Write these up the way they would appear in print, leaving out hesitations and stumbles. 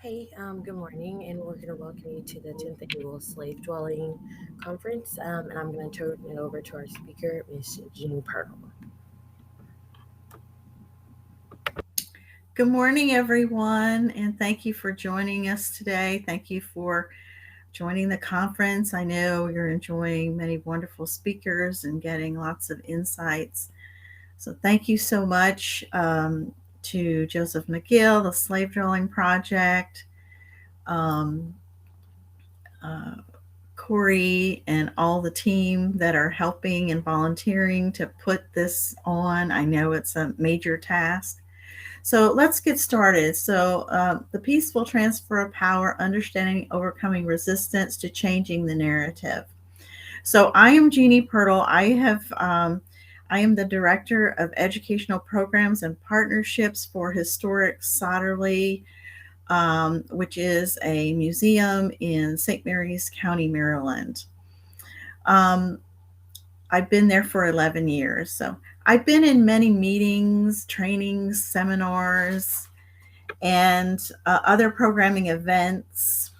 Hey, good morning, and we're going to welcome you to the 10th Annual Slave Dwelling Conference. And I'm going to turn it over to our speaker, Miss Jeannie Purtle. Good morning, everyone, and thank you for joining us today. Thank you for joining the conference. I know you're enjoying many wonderful speakers and getting lots of insights. So, thank you so much to Joseph McGill, the Slave Drilling Project, um, uh, Corey, and all the team that are helping and volunteering to put this on. I know it's a major task. So let's get started. The peaceful transfer of power, understanding, overcoming resistance to changing the narrative. So I am Jeannie Purtle. I am the director of educational programs and partnerships for Historic Sotterley, which is a museum in St. Mary's County, Maryland. Um, I've been there for 11 years. So I've been in many meetings, trainings, seminars, and other programming events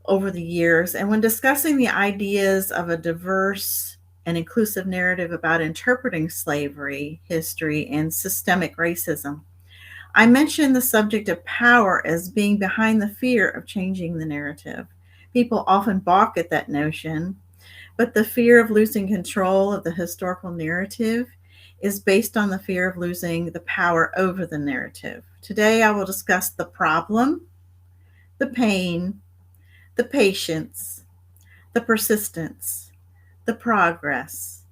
over the years. And when discussing the ideas of a diverse and inclusive narrative about interpreting slavery, history, and systemic racism, I mentioned the subject of power as being behind the fear of changing the narrative. People often balk at that notion, but the fear of losing control of the historical narrative is based on the fear of losing the power over the narrative. Today, I will discuss the problem, the pain, the patience, the persistence, the progress,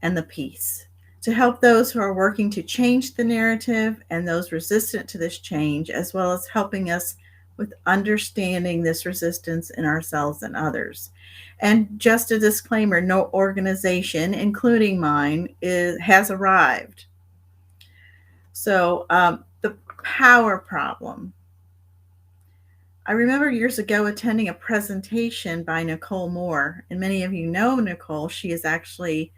and the peace to help those who are working to change the narrative and those resistant to this change, as well as helping us with understanding this resistance in ourselves and others. And just a disclaimer, no organization, including mine, has arrived. The power problem. I remember years ago attending a presentation by Nicole Moore, and many of you know Nicole. She is actually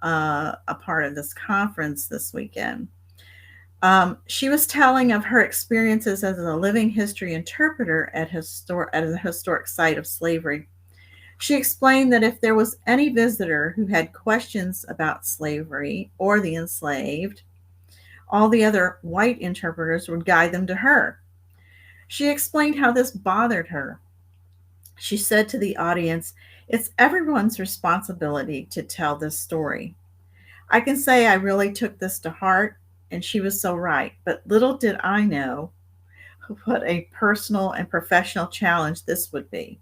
a part of this conference this weekend. She was telling of her experiences as a living history interpreter at a historic site of slavery. She explained that if there was any visitor who had questions about slavery or the enslaved, all the other white interpreters would guide them to her. She explained how this bothered her. She said to the audience, "It's everyone's responsibility to tell this story." I can say I really took this to heart, and she was so right. But little did I know what a personal and professional challenge this would be.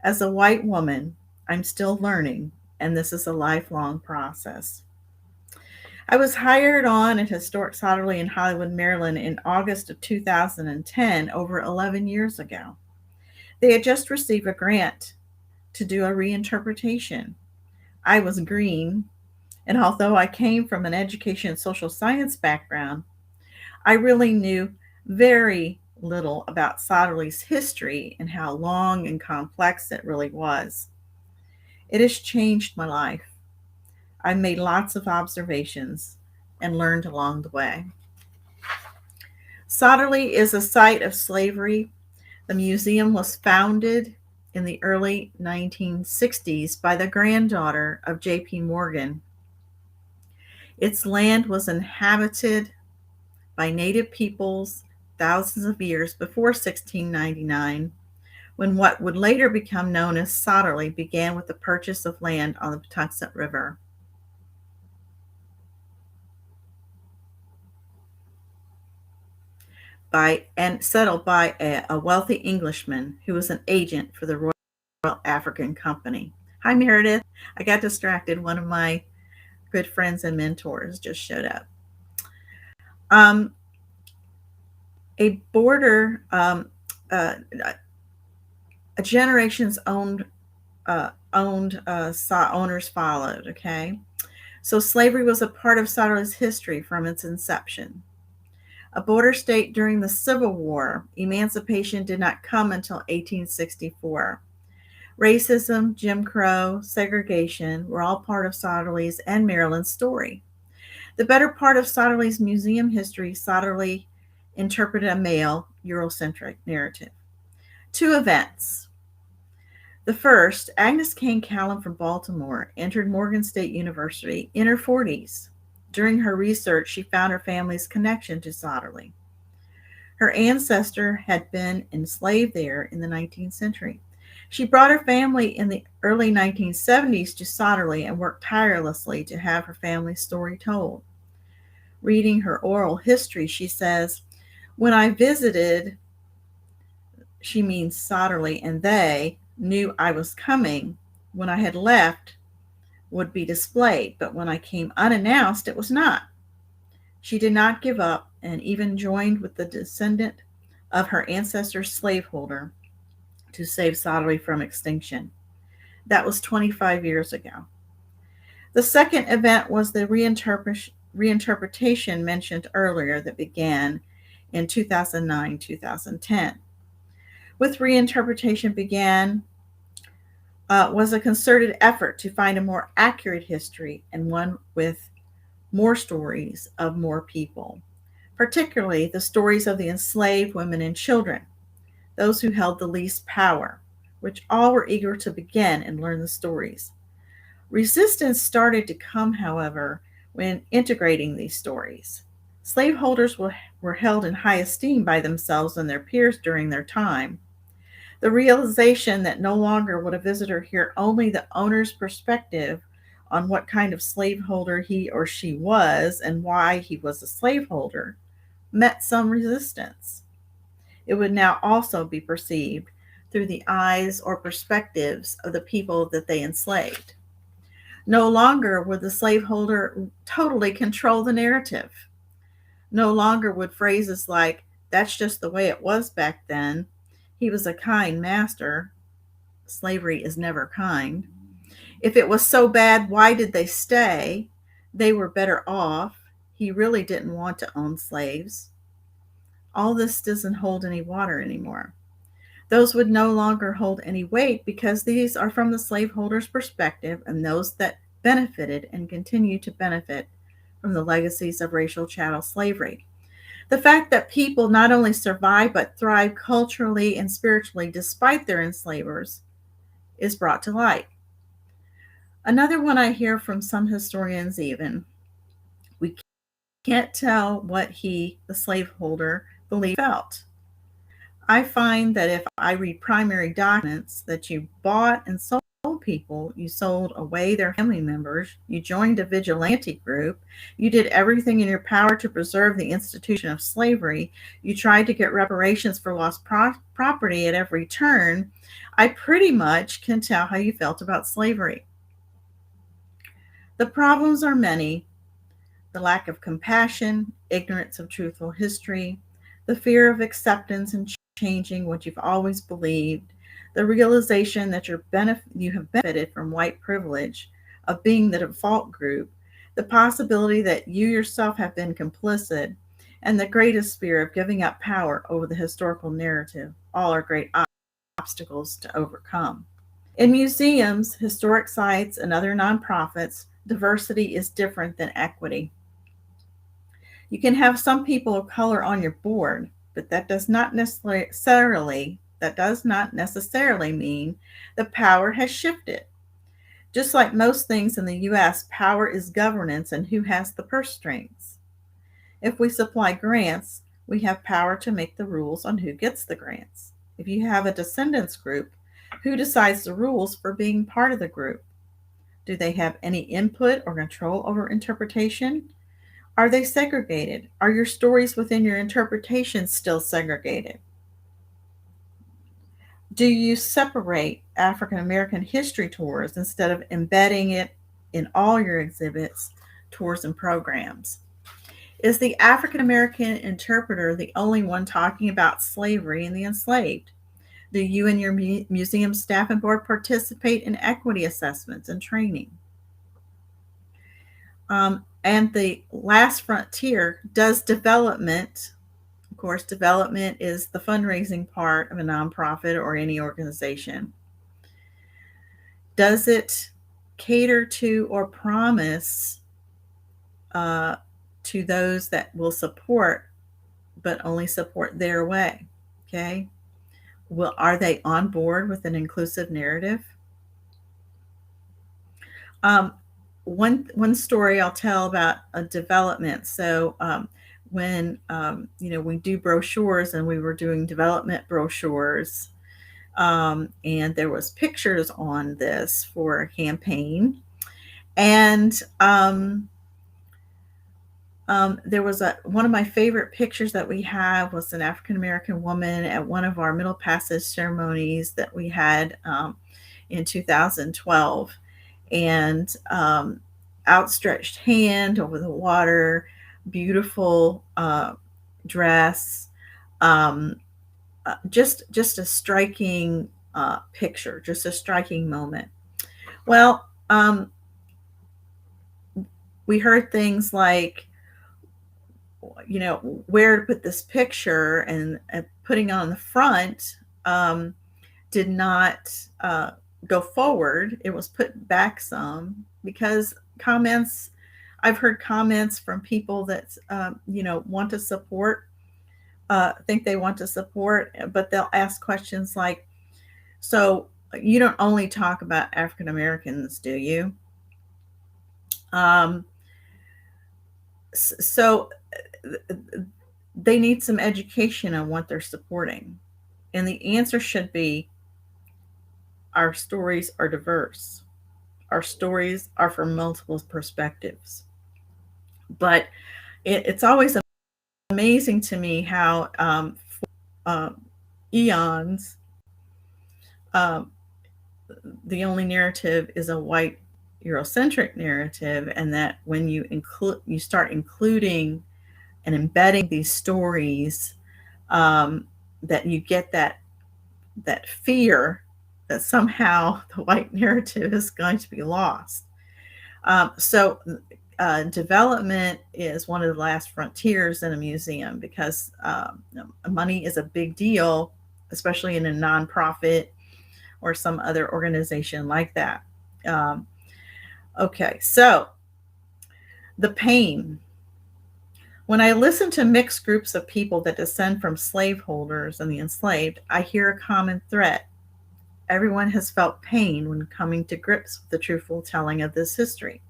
As a white woman, I'm still learning, and this is a lifelong process. I was hired on at Historic Sotterley in Hollywood, Maryland in August of 2010, over 11 years ago. They had just received a grant to do a reinterpretation. I was green, and although I came from an education and social science background, I really knew very little about Sotterley's history and how long and complex it really was. It has changed my life. I've made lots of observations and learned along the way. Sotterley is a site of slavery. The museum was founded in the early 1960s by the granddaughter of J.P. Morgan. Its land was inhabited by native peoples thousands of years before 1699, when what would later become known as Sotterley began with the purchase of land on the Patuxent River. And settled by a wealthy Englishman who was an agent for the Royal African Company. Hi, Meredith. I got distracted. One of my good friends and mentors just showed up. Um, a border, a generation's owners followed. Okay, so slavery was a part of Sotterley's history from its inception. A border state during the Civil War, emancipation did not come until 1864. Racism, Jim Crow, segregation were all part of Sotterley's and Maryland's story. The better part of Sotterley's museum history, Sotterley interpreted a male Eurocentric narrative. Two events. The first, Agnes Kane Callan from Baltimore entered Morgan State University in her 40s. During her research, she found her family's connection to Sotterley. Her ancestor had been enslaved there in the 19th century. She brought her family in the early 1970s to Sotterley and worked tirelessly to have her family's story told. Reading her oral history, she says, "When I visited," she means Sotterley, "and they knew I was coming. When I had left, would be displayed, but when I came unannounced, it was not." She did not give up and even joined with the descendant of her ancestor's slaveholder to save Sotterley from extinction. That was 25 years ago. The second event was the reinterpretation mentioned earlier that began in 2009-2010. With reinterpretation began was a concerted effort to find a more accurate history and one with more stories of more people, particularly the stories of the enslaved women and children, those who held the least power, which all were eager to begin and learn the stories. Resistance started to come, however, when integrating these stories. Slaveholders were held in high esteem by themselves and their peers during their time. The realization that no longer would a visitor hear only the owner's perspective on what kind of slaveholder he or she was and why he was a slaveholder met some resistance. It would now also be perceived through the eyes or perspectives of the people that they enslaved. No longer would the slaveholder totally control the narrative. No longer would phrases like, "that's just the way it was back then," "he was a kind master," "slavery is never kind," "if it was so bad, why did they stay?" "they were better off," "he really didn't want to own slaves." All this doesn't hold any water anymore. Those would no longer hold any weight because these are from the slaveholder's perspective and those that benefited and continue to benefit from the legacies of racial chattel slavery. The fact that people not only survive but thrive culturally and spiritually despite their enslavers is brought to light. Another one I hear from some historians even, we can't tell what he, the slaveholder, believed felt. I find that if I read primary documents that you bought and sold people, you sold away their family members, you joined a vigilante group, you did everything in your power to preserve the institution of slavery, you tried to get reparations for lost property at every turn, I pretty much can tell how you felt about slavery. The problems are many: the lack of compassion, ignorance of truthful history, the fear of acceptance and changing what you've always believed, the realization that you have benefited from white privilege, of being the default group, the possibility that you yourself have been complicit, and the greatest fear of giving up power over the historical narrative. All are great obstacles to overcome. In museums, historic sites, and other nonprofits, diversity is different than equity. You can have some people of color on your board, but that does not necessarily mean the power has shifted. Just like most things in the US, power is governance and who has the purse strings. If we supply grants, we have power to make the rules on who gets the grants. If you have a descendants group, who decides the rules for being part of the group? Do they have any input or control over interpretation? Are they segregated? Are your stories within your interpretation still segregated? Do you separate African American history tours instead of embedding it in all your exhibits, tours, and programs? Is the African American interpreter the only one talking about slavery and the enslaved? Do you and your museum staff and board participate in equity assessments and training? And the last frontier, does development, of course, development is the fundraising part of a nonprofit or any organization, does it cater to or promise to those that will support but only support their way. Okay. Well, are they on board with an inclusive narrative? Um, one story I'll tell about a development. So when we do brochures, and we were doing development brochures, and there was pictures on this for a campaign, and there was one of my favorite pictures that we have was an African American woman at one of our Middle Passage ceremonies that we had in 2012, and outstretched hand over the water, beautiful dress, um, just a striking picture, just a striking moment. Well, we heard things like, where to put this picture, and putting on the front did not go forward. It was put back some because comments. I've heard comments from people that want to support, think they want to support, but they'll ask questions like, "So you don't only talk about African Americans, do you?" Um, so they need some education on what they're supporting. And the answer should be, our stories are diverse. Our stories are from multiple perspectives. But it's always amazing to me how for eons, um, the only narrative is a white Eurocentric narrative, and that when you start including and embedding these stories, that you get that fear that somehow the white narrative is going to be lost. So development is one of the last frontiers in a museum, because money is a big deal, especially in a nonprofit or some other organization like that. Okay, so the pain. When I listen to mixed groups of people that descend from slaveholders and the enslaved, I hear a common thread. Everyone has felt pain when coming to grips with the truthful telling of this history.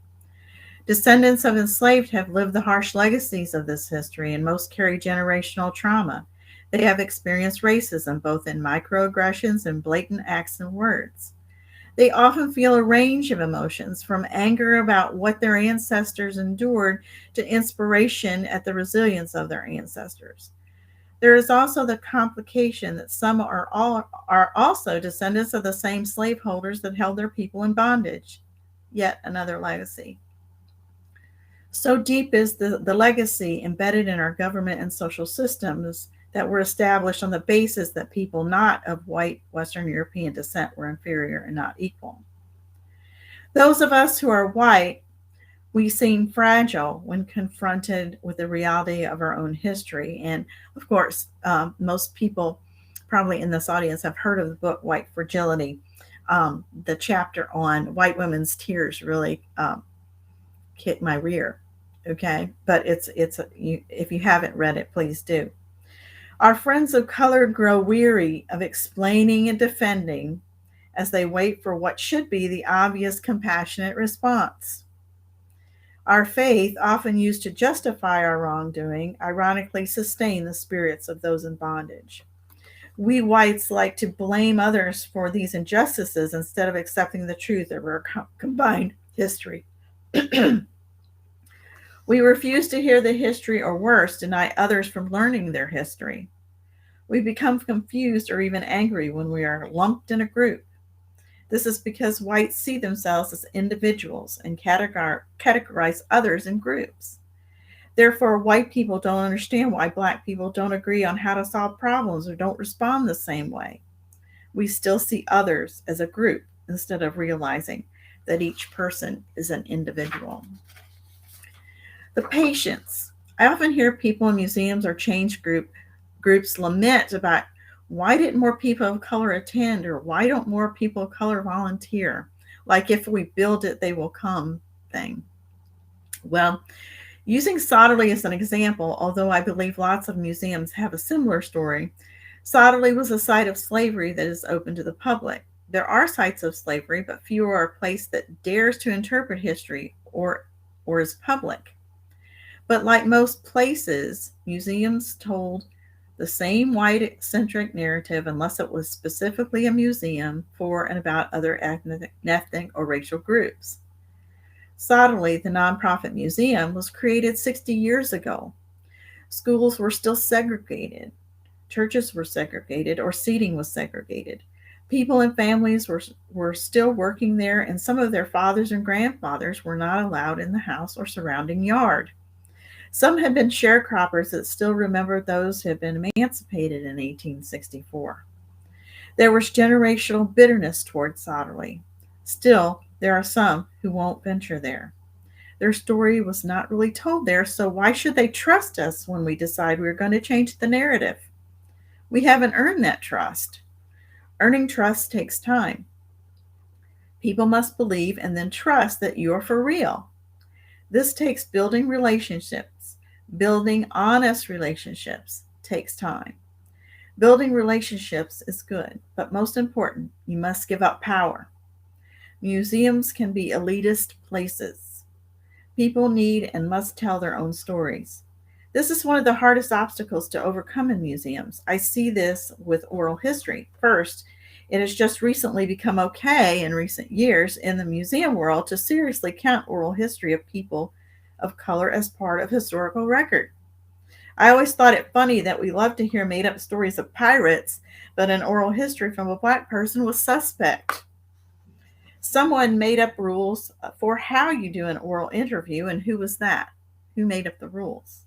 Descendants of enslaved have lived the harsh legacies of this history, and most carry generational trauma. They have experienced racism, both in microaggressions and blatant acts and words. They often feel a range of emotions, from anger about what their ancestors endured to inspiration at the resilience of their ancestors. There is also the complication that some are also descendants of the same slaveholders that held their people in bondage. Yet another legacy. So deep is the legacy embedded in our government and social systems that were established on the basis that people not of white Western European descent were inferior and not equal. Those of us who are white, we seem fragile when confronted with the reality of our own history. And of course, most people probably in this audience have heard of the book White Fragility. The chapter on white women's tears really kicked my rear. Okay, but if you haven't read it, please do. Our friends of color grow weary of explaining and defending as they wait for what should be the obvious compassionate response. Our faith, often used to justify our wrongdoing, ironically sustain the spirits of those in bondage. We whites like to blame others for these injustices instead of accepting the truth of our combined history. We refuse to hear the history, or worse, deny others from learning their history. We become confused or even angry when we are lumped in a group. This is because whites see themselves as individuals and categorize others in groups. Therefore, white people don't understand why black people don't agree on how to solve problems or don't respond the same way. We still see others as a group instead of realizing that each person is an individual. The patience. I often hear people in museums or change groups lament about, why didn't more people of color attend, or why don't more people of color volunteer? Like, if we build it, they will come thing. Well, Using Sotterley as an example, although I believe lots of museums have a similar story, Sotterley was a site of slavery that is open to the public. There are sites of slavery, but fewer are a place that dares to interpret history or is public. But like most places, museums told the same white centric narrative unless it was specifically a museum for and about other ethnic or racial groups. Sotterley, the nonprofit museum, was created 60 years ago. Schools were still segregated, churches were segregated, or seating was segregated. People and families were still working there, and some of their fathers and grandfathers were not allowed in the house or surrounding yard. Some had been sharecroppers that still remembered those who had been emancipated in 1864. There was generational bitterness toward Sotterley. Still, there are some who won't venture there. Their story was not really told there, so why should they trust us when we decide we're going to change the narrative? We haven't earned that trust. Earning trust takes time. People must believe and then trust that you're for real. This takes building relationships. Building honest relationships takes time. Building relationships is good, but most important, you must give up power. Museums can be elitist places. People need and must tell their own stories. This is one of the hardest obstacles to overcome in museums. I see this with oral history. First, it has just recently become okay in recent years in the museum world to seriously count oral history of people of color as part of historical record. I always thought it funny that we love to hear made up stories of pirates, but an oral history from a black person was suspect. Someone made up rules for how you do an oral interview, and who was that? Who made up the rules?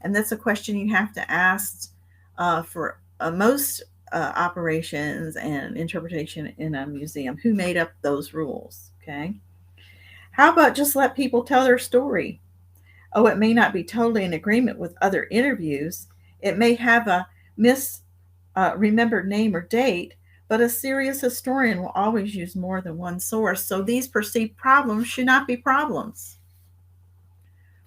And that's a question you have to ask for most operations and interpretation in a museum. Who made up those rules? Okay. How about just let people tell their story? Oh, it may not be totally in agreement with other interviews. It may have a misremembered name or date, but a serious historian will always use more than one source. So these perceived problems should not be problems.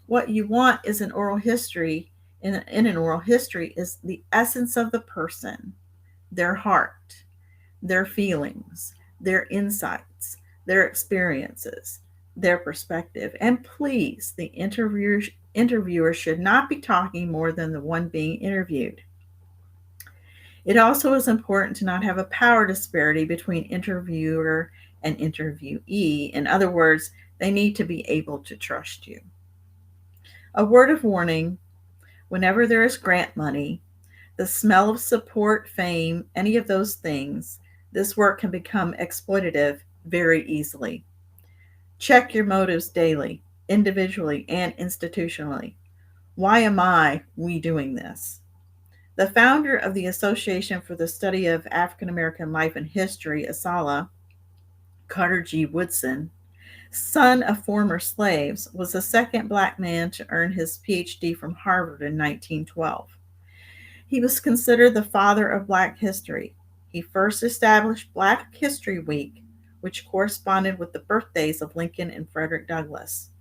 What you want is an oral history. In an oral history is the essence of the person, their heart, their feelings, their insights, their experiences, their perspective. And please, the interviewer should not be talking more than the one being interviewed. It also is important to not have a power disparity between interviewer and interviewee. In other words, they need to be able to trust you. A word of warning: whenever there is grant money, the smell of support, fame, any of those things, this work can become exploitative very easily. Check your motives daily, individually and institutionally. Why am we doing this? The founder of the Association for the Study of African American Life and History, ASALH, Carter G. Woodson, son of former slaves, was the second black man to earn his PhD from Harvard in 1912. He was considered the father of Black history. He first established Black History Week, which corresponded with the birthdays of Lincoln and Frederick Douglass.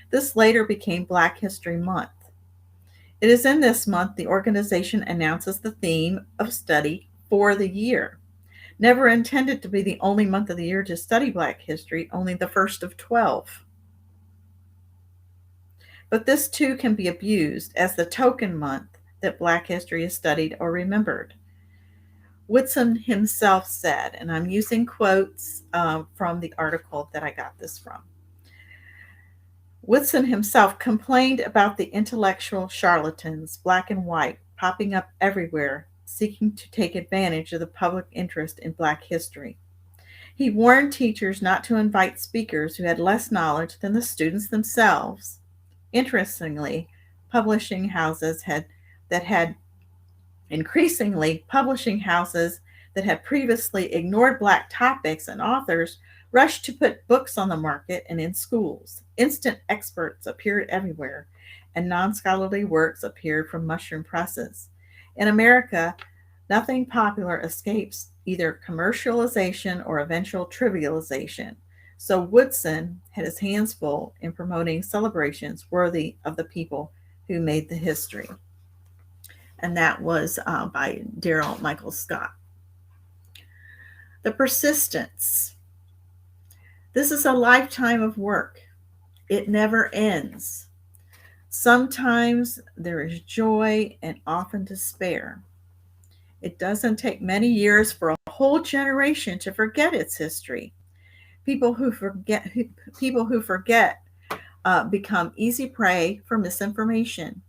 This later became Black History Month. It is in this month the organization announces the theme of study for the year. Never intended to be the only month of the year to study Black history, only the first of 12. But this too can be abused as the token month that Black history is studied or remembered. Woodson himself said, and I'm using quotes from the article that I got this from. Woodson himself complained about the intellectual charlatans, black and white, popping up everywhere, seeking to take advantage of the public interest in Black history. He warned teachers not to invite speakers who had less knowledge than the students themselves. Interestingly, publishing houses that had previously ignored Black topics and authors rushed to put books on the market and in schools. Instant experts appeared everywhere, and non-scholarly works appeared from mushroom presses. In America, nothing popular escapes either commercialization or eventual trivialization. So Woodson had his hands full in promoting celebrations worthy of the people who made the history. And that was by Daryl Michael Scott. The persistence. This is a lifetime of work. It never ends. Sometimes there is joy and often despair. It doesn't take many years for a whole generation to forget its history. People who forget, people who forget become easy prey for misinformation.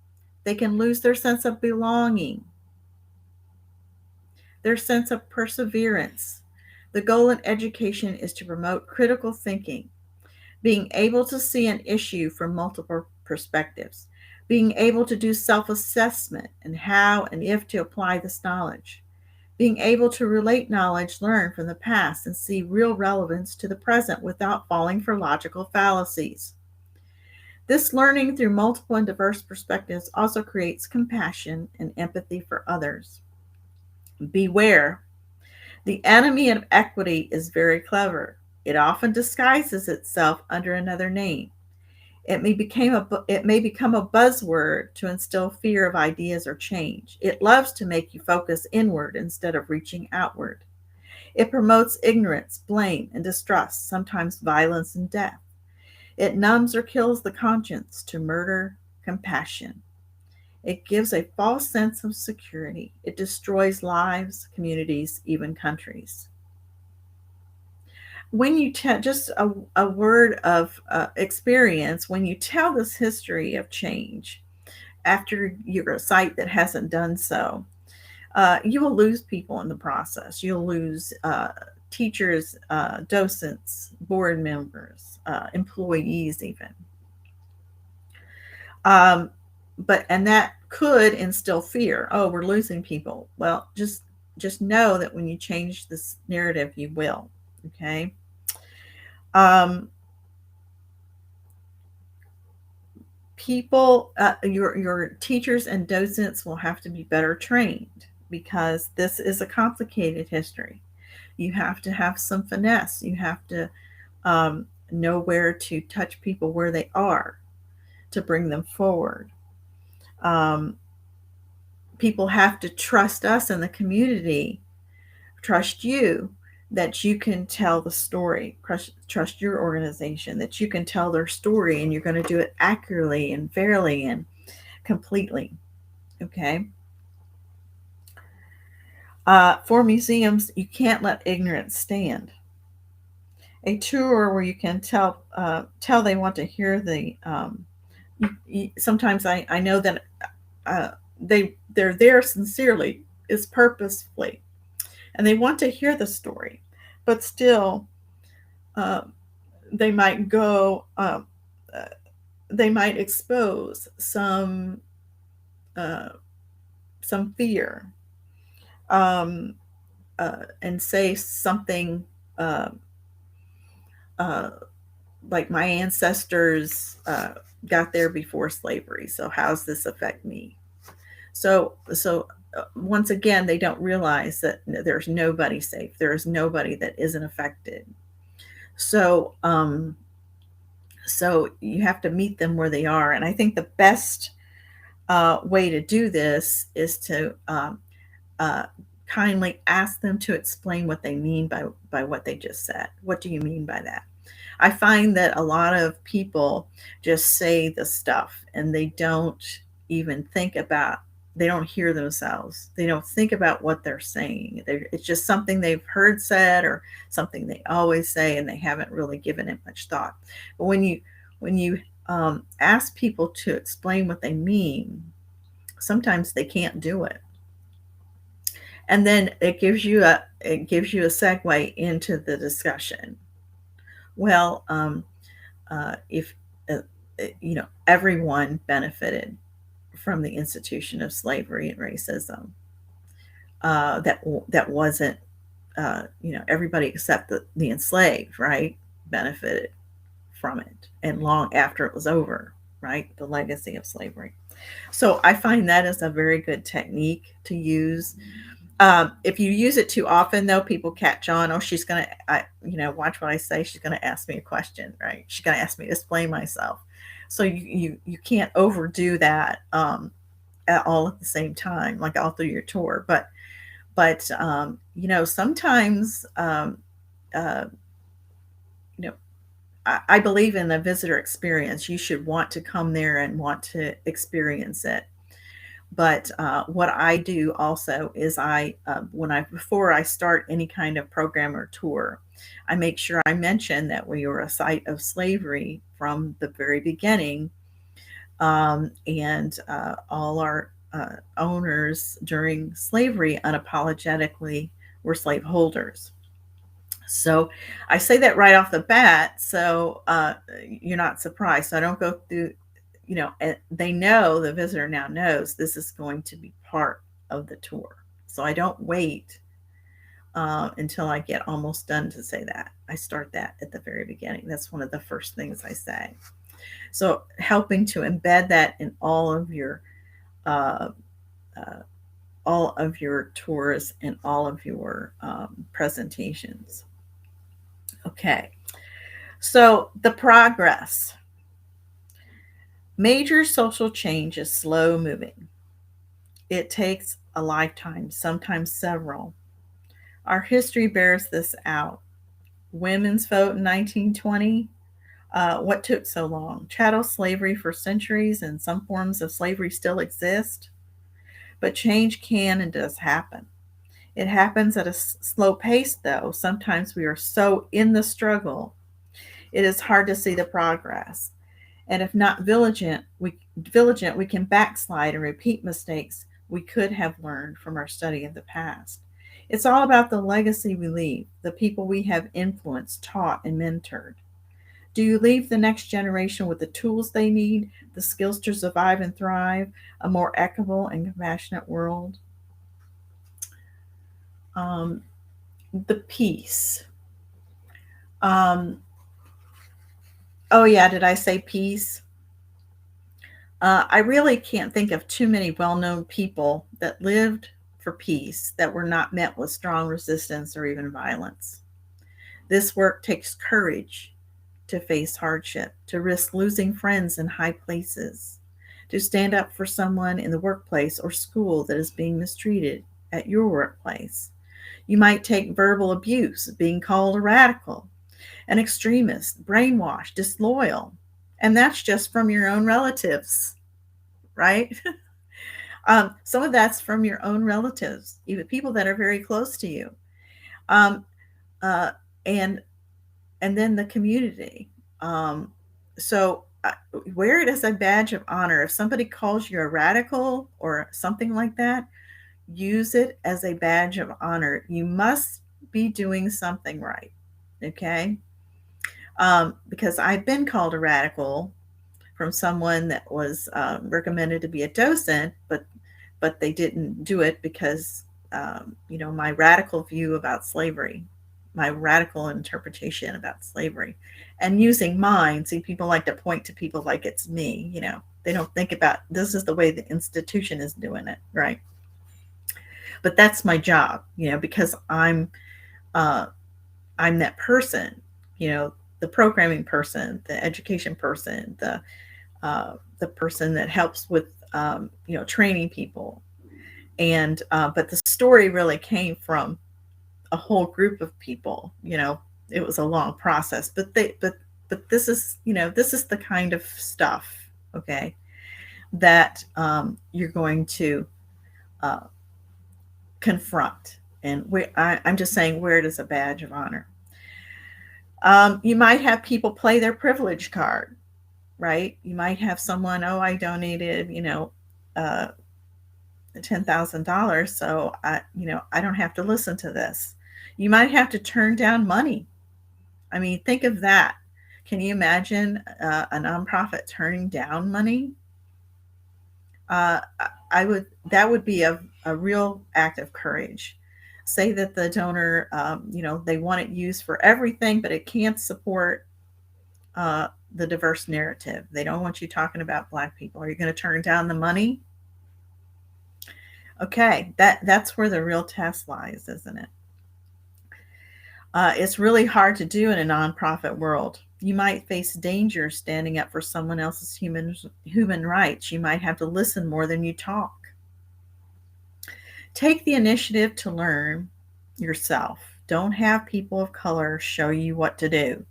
They can lose their sense of belonging, their sense of perseverance. The goal in education is to promote critical thinking, being able to see an issue from multiple perspectives, being able to do self assessment and how and if to apply this knowledge, being able to relate knowledge learned from the past and see real relevance to the present without falling for logical fallacies. This learning through multiple and diverse perspectives also creates compassion and empathy for others. Beware, the enemy of equity is very clever. It often disguises itself under another name. It may become a buzzword to instill fear of ideas or change. It loves to make you focus inward instead of reaching outward. It promotes ignorance, blame, and distrust, sometimes violence and death. It numbs or kills the conscience to murder compassion. It gives a false sense of security. It destroys lives, communities, even countries. When you tell, just a word of experience, when you tell this history of change after you're a site that hasn't done so, you will lose people in the process. You'll lose teachers, docents, board members, employees, even. Um, and that could instill fear. Oh, we're losing people. Well, just know that when you change this narrative, you will. Okay. Um, People, your teachers and docents will have to be better trained because this is a complicated history. You have to have some finesse. You have to know where to touch people where they are to bring them forward. Um, People have to trust us in the community, trust you that you can tell the story, trust your organization that you can tell their story and you're going to do it accurately and fairly and completely. Okay. For museums, you can't let ignorance stand. A tour where you can tell they want to hear the. Sometimes I know that uh, they're there sincerely, is purposefully, and they want to hear the story, but still, uh, they might go. They might expose uh, some fear, um, and say something uh, uh, like my ancestors got there before slavery. So how's this affect me? So once again, they don't realize that there's nobody safe. There is nobody that isn't affected. So so you have to meet them where they are, and I think the best way to do this is to uh, kindly ask them to explain what they mean by what they just said. What do you mean by that? I find that a lot of people just say the stuff and they don't even think about, they don't hear themselves. They don't think about what they're saying. It's just something they've heard said or something they always say, and they haven't really given it much thought. But when you ask people to explain what they mean, sometimes they can't do it, and then it gives you a segue into the discussion. Well, if everyone benefited from the institution of slavery and racism, that wasn't everybody except the enslaved, right, benefited from it, and long after it was over, right, the legacy of slavery. So I find that is a very good technique to use If you use it too often, though, people catch on. Oh, she's gonna, watch what I say. She's gonna ask me a question, right? She's gonna ask me to explain myself. So you can't overdo that at all at the same time, like all through your tour. But sometimes uh, you know I believe in the visitor experience. You should want to come there and want to experience it. But what I do also is when I before I start any kind of program or tour, I make sure I mention that we were a site of slavery from the very beginning, and all our owners during slavery unapologetically were slaveholders. So I say that right off the bat, so you're not surprised. So I don't go through, they know, the visitor now knows this is going to be part of the tour. So I don't wait until I get almost done to say that. I start that at the very beginning. That's one of the first things I say. So helping to embed that in uh, all of your tours and all of your presentations. Okay. So the progress. Major social change is slow moving. It takes a lifetime, sometimes several. Our history bears this out. Women's vote in 1920. What took so long? Chattel slavery for centuries, and some forms of slavery still exist. But change can and does happen. It happens at a slow pace, though. Sometimes we are so in the struggle, it is hard to see the progress. And if not vigilant, we can backslide and repeat mistakes we could have learned from our study of the past. It's all about the legacy we leave, the people we have influenced, taught, and mentored. Do you leave the next generation with the tools they need, the skills to survive and thrive, a more equitable and compassionate world? Um, the peace. Um, oh, yeah, did I say peace? I really can't think of too many well known people that lived for peace that were not met with strong resistance or even violence. This work takes courage to face hardship, to risk losing friends in high places, to stand up for someone in the workplace or school that is being mistreated at your workplace. You might take verbal abuse, being called a radical, an extremist, brainwashed, disloyal, and that's just from your own relatives, right? Some of that's from your own relatives, even people that are very close to you, um, uh, and and then the community. Um, so wear it as a badge of honor. If somebody calls you a radical or something like that, use it as a badge of honor. You must be doing something right, okay? Because I've been called a radical from someone that was recommended to be a docent, but they didn't do it because my radical view about slavery, my radical interpretation about slavery, and using mine. See, people like to point to people like it's me. They don't think about this is the way the institution is doing it, right? But that's my job, because uh, I'm that person, the programming person, the education person, the person that helps with training people. And but the story really came from a whole group of people. It was a long process, but this is the kind of stuff, okay, that you're going to uh, confront. And I'm just saying, wear it as a badge of honor. You might have people play their privilege card, right? You might have someone, oh, I donated, uh, $10,000, so I don't have to listen to this. You might have to turn down money. I mean, think of that. Can you imagine a nonprofit turning down money? Uh, that would be a real act of courage. Say that the donor, they want it used for everything, but it can't support uh, the diverse narrative. They don't want you talking about Black people. Are you going to turn down the money? Okay, that's where the real test lies, isn't it? It's really hard to do in a nonprofit world. You might face danger standing up for someone else's human rights. You might have to listen more than you talk. Take the initiative to learn yourself. Don't have people of color show you what to do.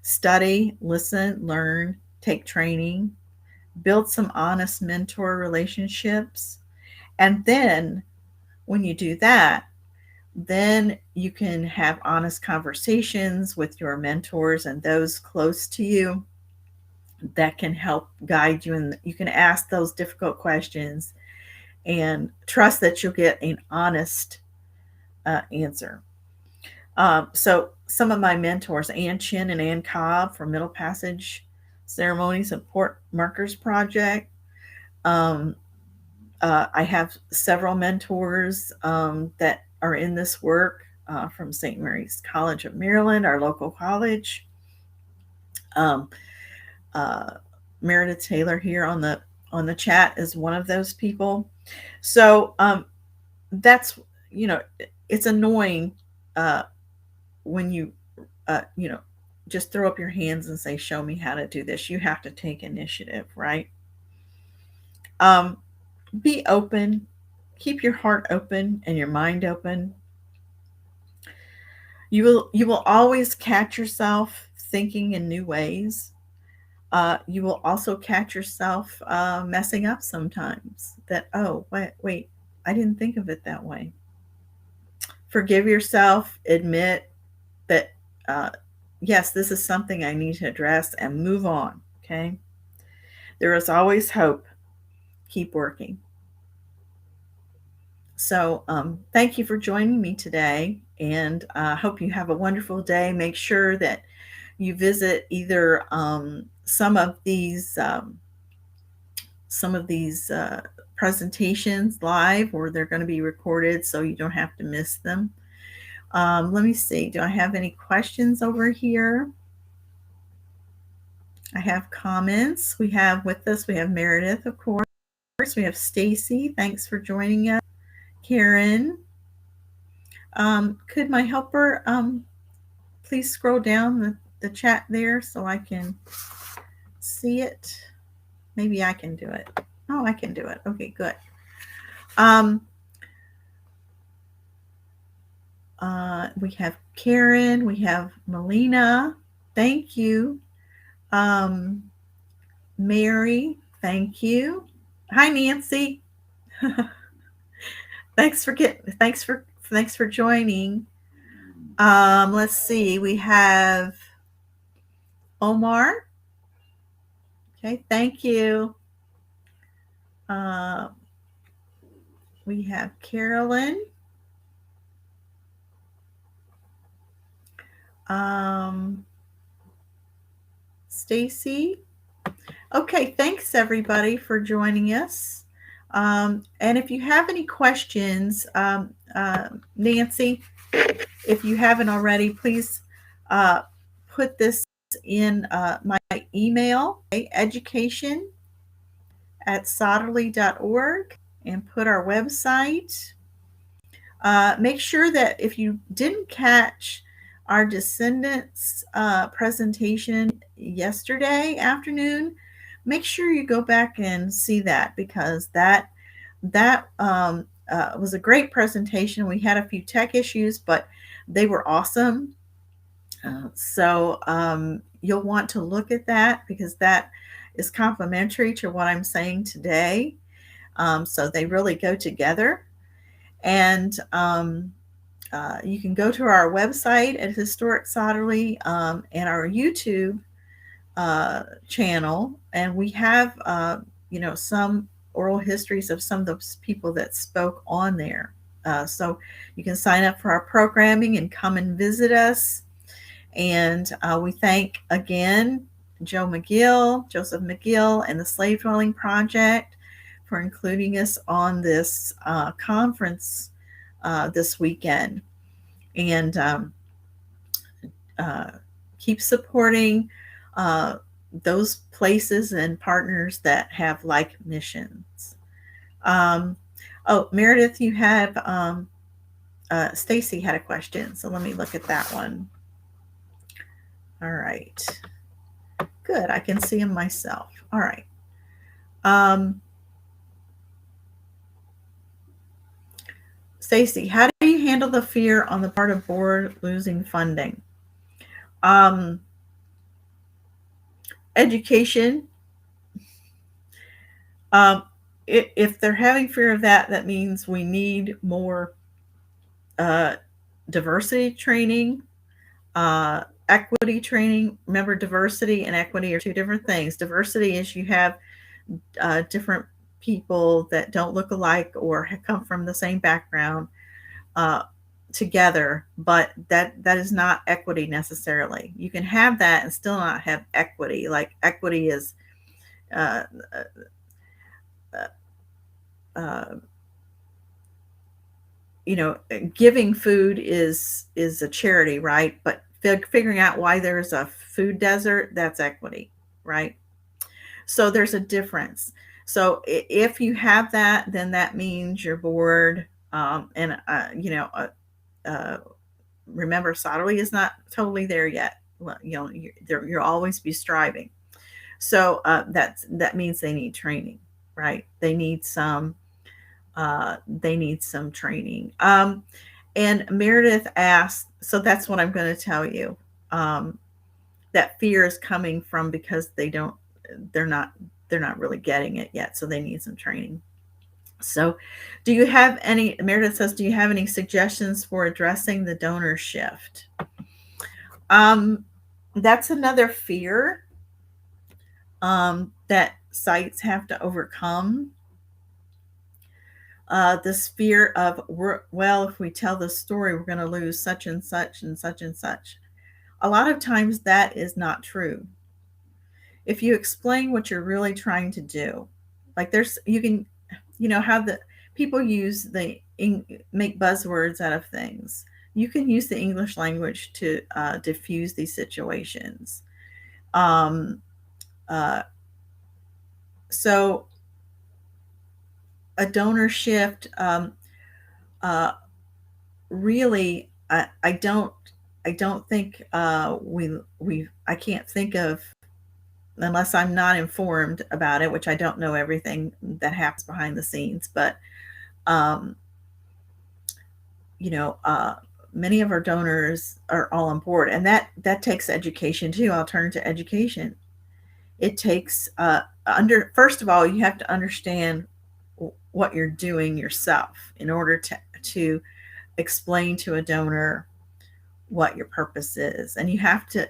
Study, listen, learn, take training, build some honest mentor relationships. And then when you do that, then you can have honest conversations with your mentors and those close to you that can help guide you. And you can ask those difficult questions and trust that you'll get an honest answer. So some of my mentors, Ann Chin and Ann Cobb from Middle Passage Ceremonies and Port Markers Project. Um, I have several mentors that are in this work from St. Mary's College of Maryland, our local college. Um, uh, Meredith Taylor here on the chat is one of those people. So that's it's annoying uh, when you know just throw up your hands and say, "Show me how to do this." You have to take initiative, right? Um, be open, keep your heart open and your mind open. You will always catch yourself thinking in new ways. You will also catch yourself messing up sometimes. That, oh, wait, I didn't think of it that way. Forgive yourself. Admit that uh, yes, this is something I need to address and move on. Okay, there is always hope. Keep working. So, thank you for joining me today, and I hope you have a wonderful day. Make sure that you visit either some of these presentations live, or they're going to be recorded, so you don't have to miss them. Let me see. Do I have any questions over here? I have comments. We have with us. We have Meredith, of course. We have Stacy. Thanks for joining us. Karen. Could my helper please scroll down the chat there so I can see it? Maybe I can do it. Oh, I can do it. Okay, good. Um, we have Karen. We have Melina. Thank you. Um, Mary. Thank you. Hi, Nancy. Thanks for joining. Let's see. We have Omar. Okay, thank you. Uh, we have Carolyn. Stacy. Okay, thanks everybody for joining us. And if you have any questions, Nancy, if you haven't already, please put this in my email, okay, education@sotterley.org, and put our website. Make sure that if you didn't catch our descendants presentation yesterday afternoon, make sure you go back and see that, because that was a great presentation. We had a few tech issues, but they were awesome. So you'll want to look at that, because that is complementary to what I'm saying today. So they really go together. And you can go to our website at Historic Sotterley and our YouTube channel, and we have some oral histories of some of those people that spoke on there. So you can sign up for our programming and come and visit us. And we thank again Joseph McGill, and the Slave Dwelling Project for including us on this conference this weekend. And keep supporting those places and partners that have like missions. Oh, Meredith, you have Stacy had a question, so let me look at that one. All right, good. I can see him myself. All right. Um, Stacy, how do you handle the fear on the part of board losing funding? Um, Education. Um, if they're having fear of that, that means we need more uh, diversity training, equity training. Remember, diversity and equity are two different things. Diversity is you have different people that don't look alike or come from the same background uh, together, but that is not equity necessarily. You can have that and still not have equity. Like equity is uh, uh, uh, giving food is a charity, right? But figuring out why there's a food desert, that's equity, right? So there's a difference. So if you have that, then that means you're bored. And uh, remember, Sotterley is not totally there yet. Well, you'll always be striving. So that means they need training, right? They need some training. And Meredith asked, so that's what I'm going to tell you. Um, that fear is coming from because they're not, they're not really getting it yet. So they need some training. So do you have any, Meredith says, do you have any suggestions for addressing the donor shift? Um, that's another fear that sites have to overcome. This fear of, well, if we tell the story, we're going to lose such and such and such and such. A lot of times that is not true. If you explain what you're really trying to do, like you can, how the people use make buzzwords out of things. You can use the English language to diffuse these situations. Um, uh, so a donor shift, uh, really, I don't think I can't think of, unless I'm not informed about it, which I don't know everything that happens behind the scenes, but um, you know, many of our donors are all on board, and that takes education too. I'll turn to education. It takes first of all, you have to understand what you're doing yourself in order to explain to a donor what your purpose is, and you have to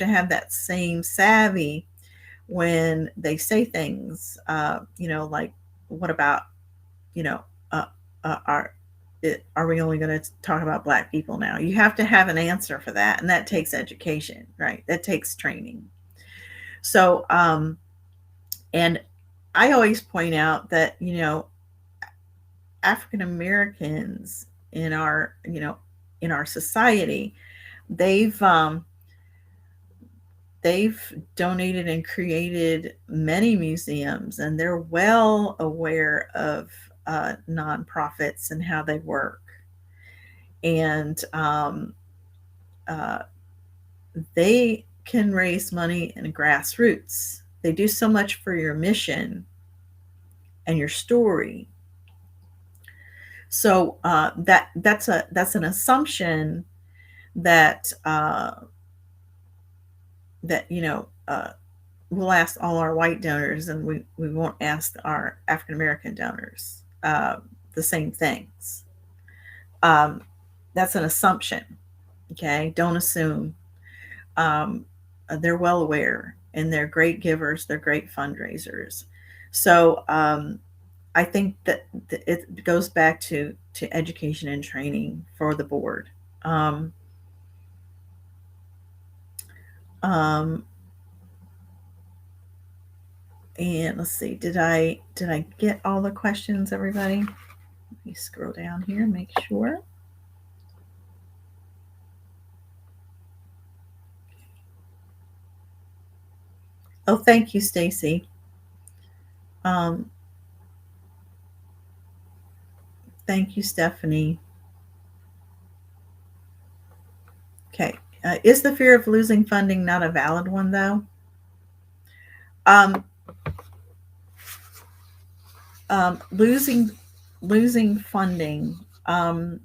have that same savvy when they say things, like, what about, you know uh, are are we only going to talk about black people now? You have to have an answer for that, and that takes education, right? That takes training. So and I always point out that, African Americans in our society, they've they've donated and created many museums, and they're well aware of nonprofits and how they work. And uh, they can raise money in grassroots. They do so much for your mission and your story. So that's an assumption that that we'll ask all our white donors, and we won't ask our African American donors the same things. Um, that's an assumption. Okay, don't assume. Um, they're well aware, and they're great givers. They're great fundraisers. So I think that it goes back to education and training for the board. Um, um, and let's see, did I get all the questions, everybody? Let me scroll down here and make sure. Oh, thank you, Stacy. Um, Thank you, Stephanie. Okay. Is the fear of losing funding not a valid one, though? Um, losing funding. Um,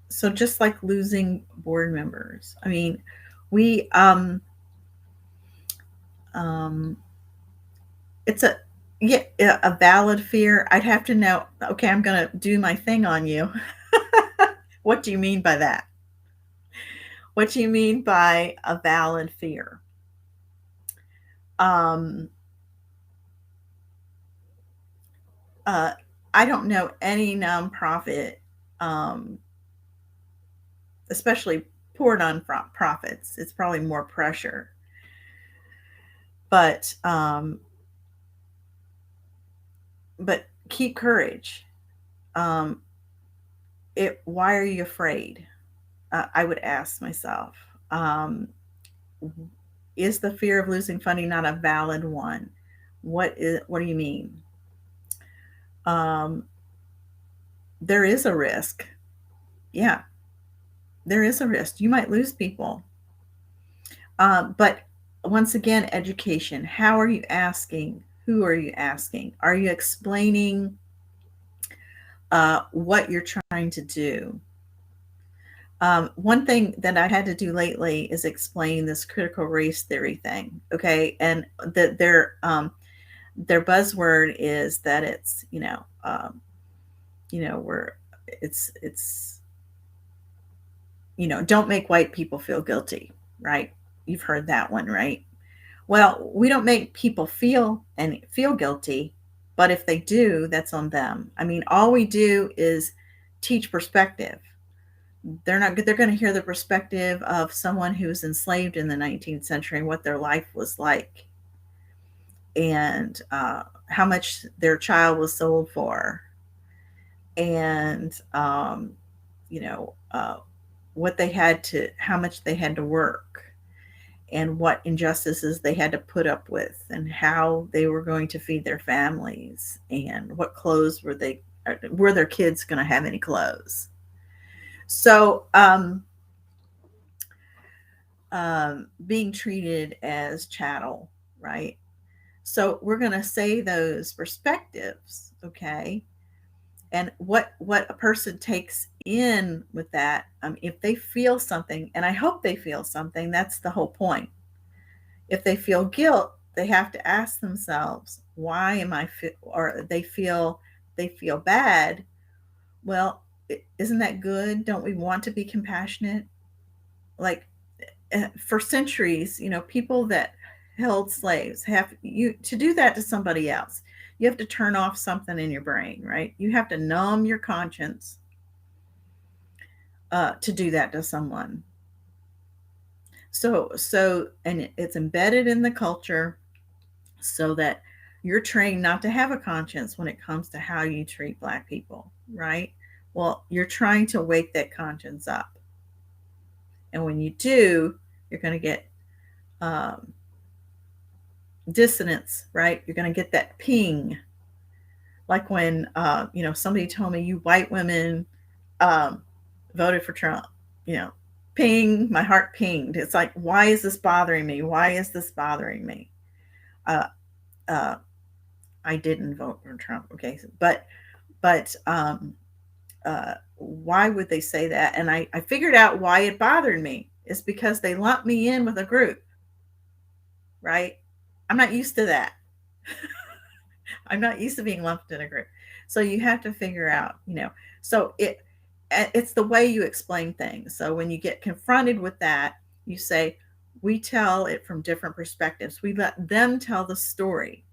so just like losing board members. I mean, we um, it's a yeah a valid fear. I'd have to know. Okay, I'm gonna do my thing on you. What do you mean by that? What do you mean by a valid fear? Um, uh, I don't know any nonprofit, um, especially poor nonprofits. It's probably more pressure, but keep courage. Um, Why are you afraid? I would ask myself. Um, is the fear of losing funding not a valid one? What do you mean? Um, there is a risk. Yeah, there is a risk. You might lose people. But once again, education. How are you asking? Who are you asking? Are you explaining what you're trying to do? One thing that I had to do lately is explain this critical race theory thing. Okay, and that their buzzword is that it's where it's don't make white people feel guilty, right? You've heard that one, right? Well, we don't make people feel guilty, but if they do, that's on them. I mean, all we do is teach perspective. They're going to hear the perspective of someone who was enslaved in the 19th century and what their life was like, and how much their child was sold for, and you know what they had to how much they had to work, and what injustices they had to put up with, and how they were going to feed their families, and what clothes were their kids going to have any clothes. So being treated as chattel, right? So we're going to say those perspectives, okay? And what a person takes in with that, if they feel something, and I hope they feel something, that's the whole point. If they feel guilt, they have to ask themselves, why am I or they feel bad. Well, isn't that good? Don't we want to be compassionate? Like, for centuries, people that held slaves have you to do that to somebody else. You have to turn off something in your brain, right? You have to numb your conscience to do that to someone. And it's embedded in the culture so that you're trained not to have a conscience when it comes to how you treat Black people, right? Well, you're trying to wake that conscience up. And when you do, you're going to get dissonance, right? You're going to get that ping. Like when, somebody told me, you white women voted for Trump, ping, my heart pinged. It's like, why is this bothering me? Why is this bothering me? Uh, uh, I didn't vote for Trump. Okay. But why would they say that? And I figured out why it bothered me. It's because they lumped me in with a group, right? I'm not used to that. I'm not used to being lumped in a group. So you have to figure out, so it's the way you explain things. So when you get confronted with that, you say, we tell it from different perspectives. We let them tell the story,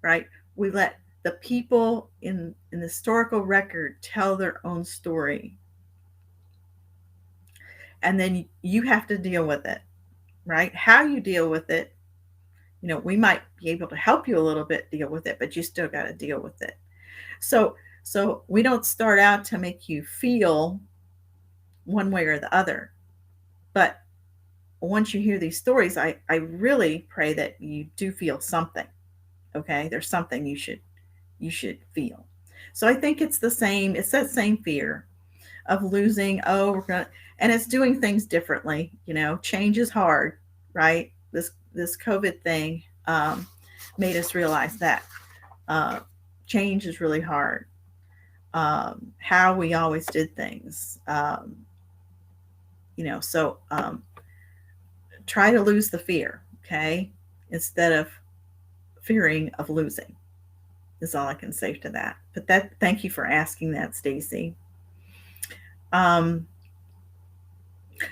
right? We let the people in the historical record tell their own story. And then you have to deal with it, right? How you deal with it, we might be able to help you a little bit deal with it, but you still got to deal with it. So we don't start out to make you feel one way or the other. But once you hear these stories, I really pray that you do feel something. Okay, there's something you should you should feel. So I think it's the same, it's that same fear of losing. Oh, we're gonna, and it's doing things differently. Change is hard, right? This COVID thing made us realize that uh, change is really hard. How we always did things, so try to lose the fear, okay, instead of fearing of losing. Is all I can say to that. But thank you for asking that, Stacy. Um,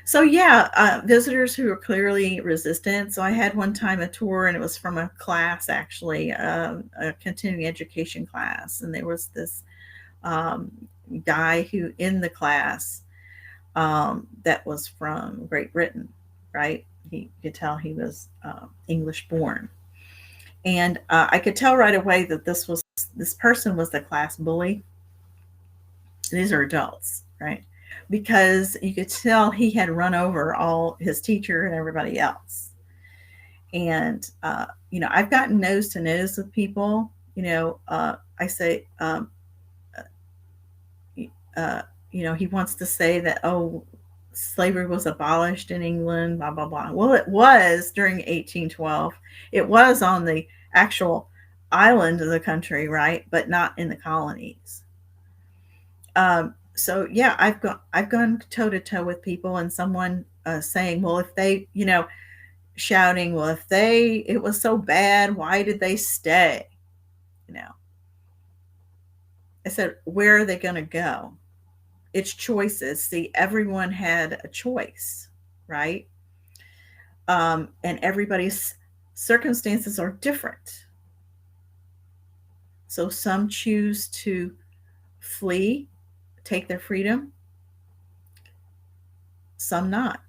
So yeah, visitors who are clearly resistant. So I had one time a tour, and it was from a class, actually, a continuing education class, and there was this um, guy who in the class that was from Great Britain, right? He you could tell he was English born, and I could tell right away that this person was the class bully. These are adults, right? Because you could tell he had run over all his teacher and everybody else. And, I've gotten nose to nose with people. I say, he wants to say that, oh, slavery was abolished in England, blah, blah, blah. Well, it was during 1812. It was on the actual island of the country, right? But not in the colonies. So yeah, I've gone toe to toe with people, and someone saying, well, if they, shouting, well, if it was so bad, why did they stay? You know, I said, where are they going to go? It's choices. See, everyone had a choice, right? And everybody's circumstances are different. So some choose to flee, take their freedom, some not.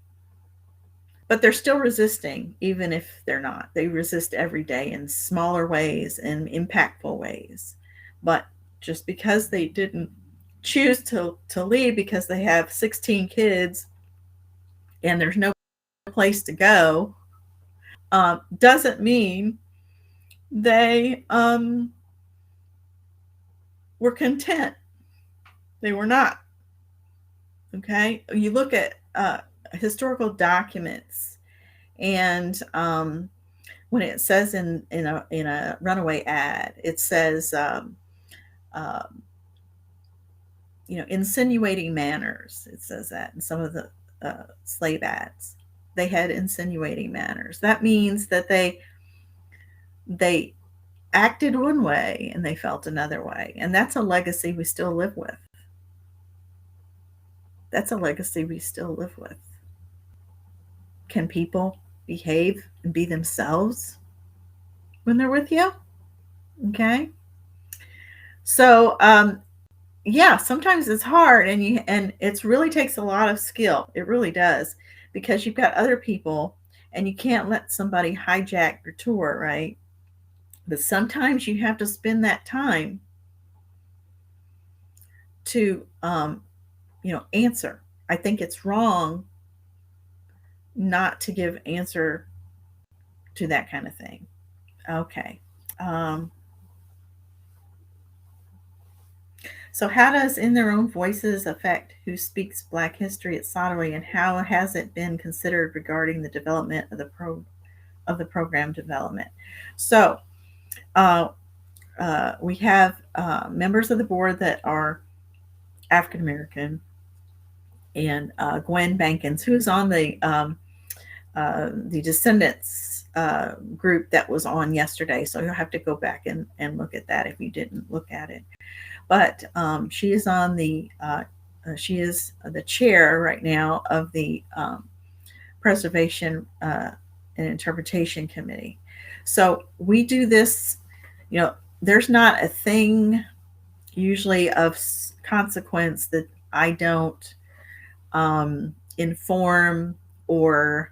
But they're still resisting, even if they're not. They resist every day in smaller ways and impactful ways. But just because they didn't choose to leave because they have 16 kids and there's no place to go, doesn't mean they were content. They were not. Okay? You look at historical documents, and when it says in a runaway ad, it says um, insinuating manners. It says that in some of the slave ads, they had insinuating manners. That means that they acted one way and they felt another way, and that's a legacy we still live with. That's a legacy we still live with. Can people behave and be themselves when they're with you? Okay. So yeah, sometimes it's hard, and it's really takes a lot of skill. It really does, because you've got other people, and you can't let somebody hijack your tour, right? But sometimes you have to spend that time to answer. I think it's wrong not to give answer to that kind of thing. Okay. Um, So, how does In Their Own Voices affect who speaks Black history at Sotterley, and how has it been considered regarding the development of the program development? So, uh, we have members of the board that are African American, and Gwen Bankins, who's on the Descendants group that was on yesterday. So you'll have to go back and look at that if you didn't look at it. But she is on she is the chair right now of the Preservation and Interpretation Committee. So we do this, there's not a thing usually of consequence that I don't inform or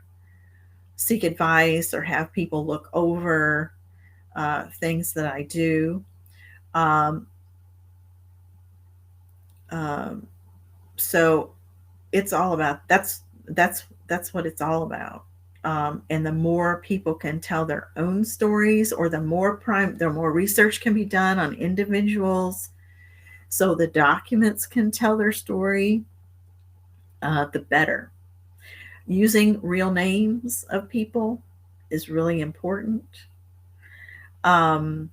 seek advice or have people look over things that I do. Um, um, so it's all about that's what it's all about. and the more people can tell their own stories, or the more research can be done on individuals, so the documents can tell their story, the better. Using real names of people is really important. Um,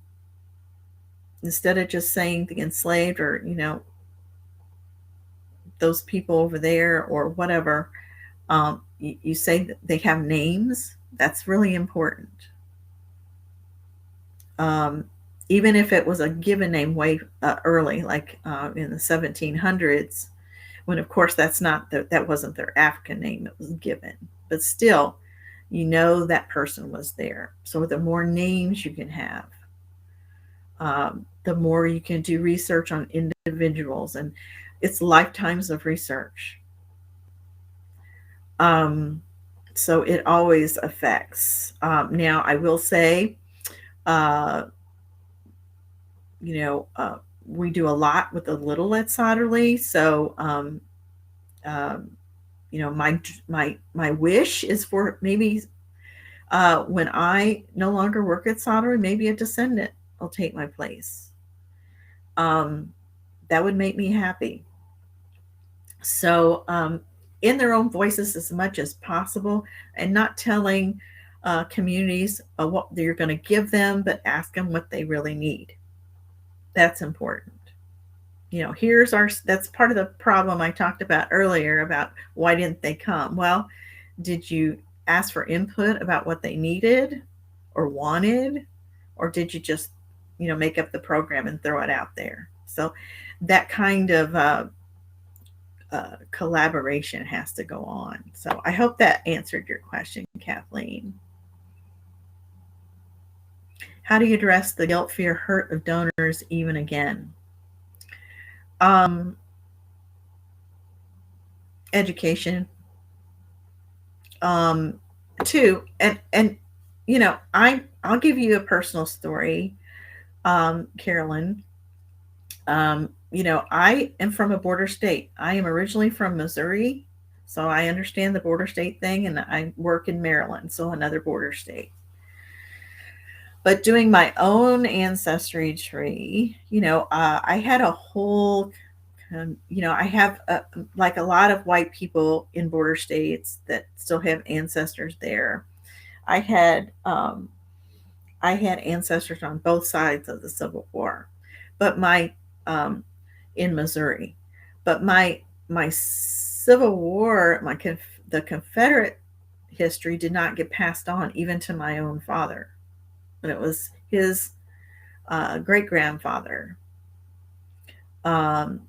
Instead of just saying the enslaved, or those people over there or whatever, you say that they have names. That's really important. Um, Even if it was a given name way early, like in the 1700s, when of course that wasn't their African name, it was given, but still, that person was there. So the more names you can have, the more you can do research on individuals, and it's lifetimes of research. Um, so it always affects. Now, I will say, uh, you know, uh, we do a lot with the little at Sotterley. So, um, my wish is for maybe when I no longer work at Sotterley, maybe a descendant will take my place. Um, that would make me happy. So, in their own voices as much as possible, and not telling communities what you're going to give them, but ask them what they really need. That's important. That's part of the problem I talked about earlier about why didn't they come? Well, did you ask for input about what they needed or wanted, or did you just, make up the program and throw it out there? So that kind of collaboration has to go on. So I hope that answered your question, Kathleen. How do you address the guilt, fear, hurt of donors even again? Um, Education. Um, Too, and I'll give you a personal story, Carolyn. I am from a border state. I am originally from Missouri, so I understand the border state thing, and I work in Maryland, so another border state. But doing my own ancestry tree, I had a whole, I have like a lot of white people in border states that still have ancestors there. I had um, I had ancestors on both sides of the Civil War, but my um, in Missouri, but my Civil War, the Confederate history did not get passed on even to my own father, but it was his great grandfather. Um,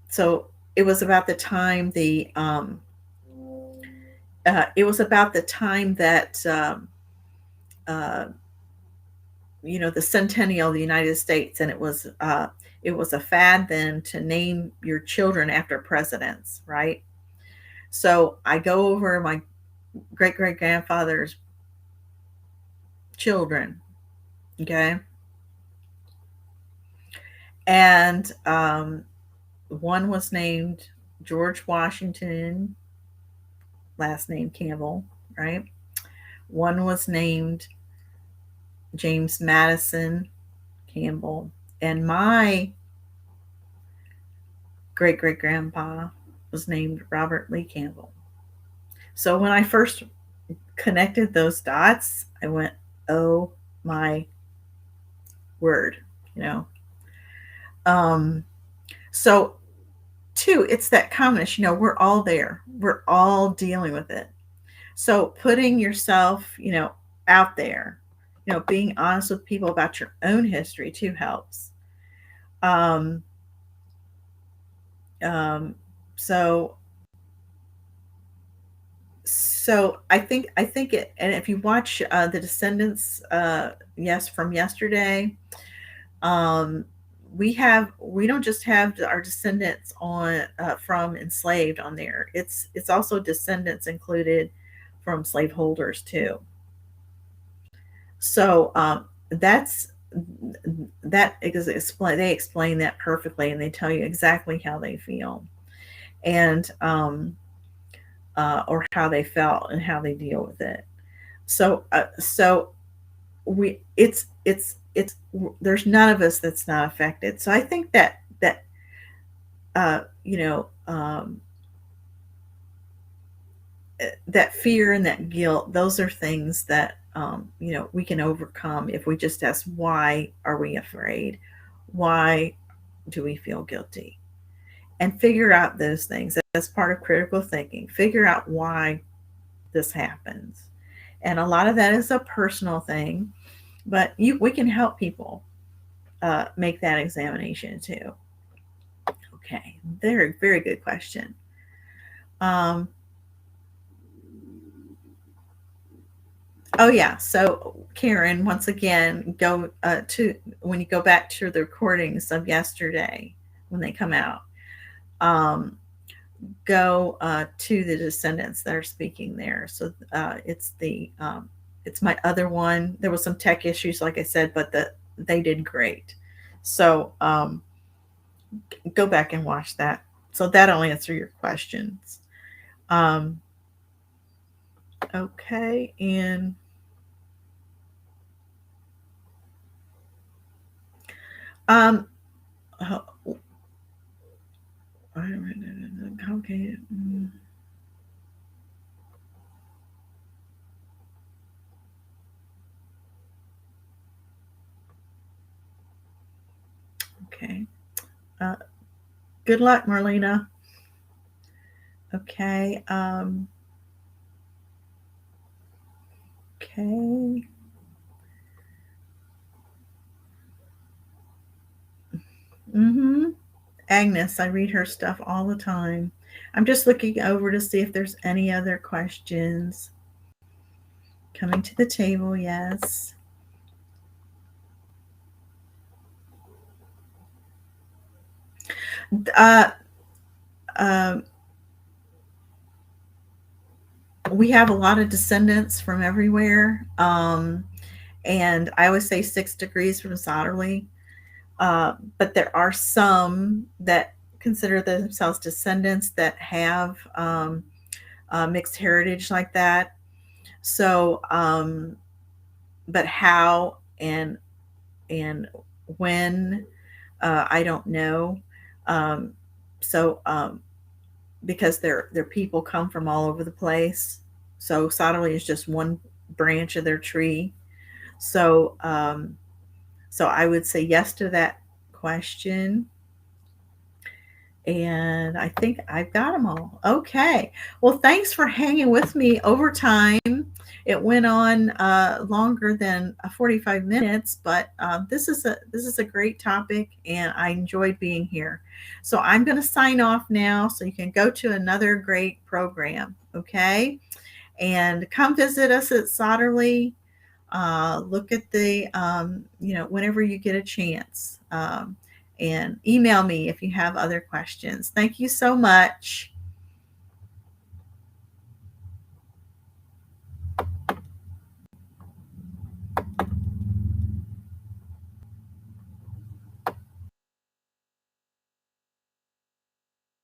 so it was about the time that uh, the centennial of the United States, and it was a fad then to name your children after presidents, right? So I go over my great great grandfather's children, okay, and one was named George Washington, last name Campbell, right? One was named James Madison Campbell, and my great great grandpa was named Robert Lee Campbell. So when I first connected those dots, I went, oh my word, you know. Um, so, two, it's that calmness, we're all there, we're all dealing with it. So, putting yourself, out there, being honest with people about your own history too helps. Um, um, so, I think it, and if you watch the Descendants, yes, from yesterday, um, we don't just have our descendants on from enslaved on there. It's also descendants included from slaveholders too. So that is explain. They explain that perfectly, and they tell you exactly how they feel, and or how they felt and how they deal with it. So we it's there's none of us that's not affected. So I think that uh, you know um, that fear and that guilt, those are things that we can overcome if we just ask, why are we afraid? Why do we feel guilty? And figure out those things. That's part of critical thinking. Figure out why this happens. And a lot of that is a personal thing, but we can help people make that examination too. Okay, very, very good question. Um, oh yeah, so Karen, once again, go to when you go back to the recordings of yesterday when they come out. Um, Go to the descendants that are speaking there. So it's my other one. There was some tech issues, like I said, but they did great. So go back and watch that. So that'll answer your questions. Um, okay, and um, oh, okay. Okay. Uh, Good luck, Marlena. Okay. Okay. Mm-hmm. Agnes, I read her stuff all the time. I'm just looking over to see if there's any other questions. Coming to the table, yes. Uh, um, we have a lot of descendants from everywhere. And I always say 6 degrees from Sotterley. But there are some that consider themselves descendants that have mixed heritage like that. So, but how and when, I don't know. Um, so because their people come from all over the place. So Sotterley is just one branch of their tree. So I would say yes to that question. And I think I've got them all. Okay. Well, thanks for hanging with me over time. It went on longer than 45 minutes, but this is a great topic, and I enjoyed being here. So I'm going to sign off now, so you can go to another great program. Okay, and come visit us at Sotterley. Look at whenever you get a chance. And email me if you have other questions. Thank you so much.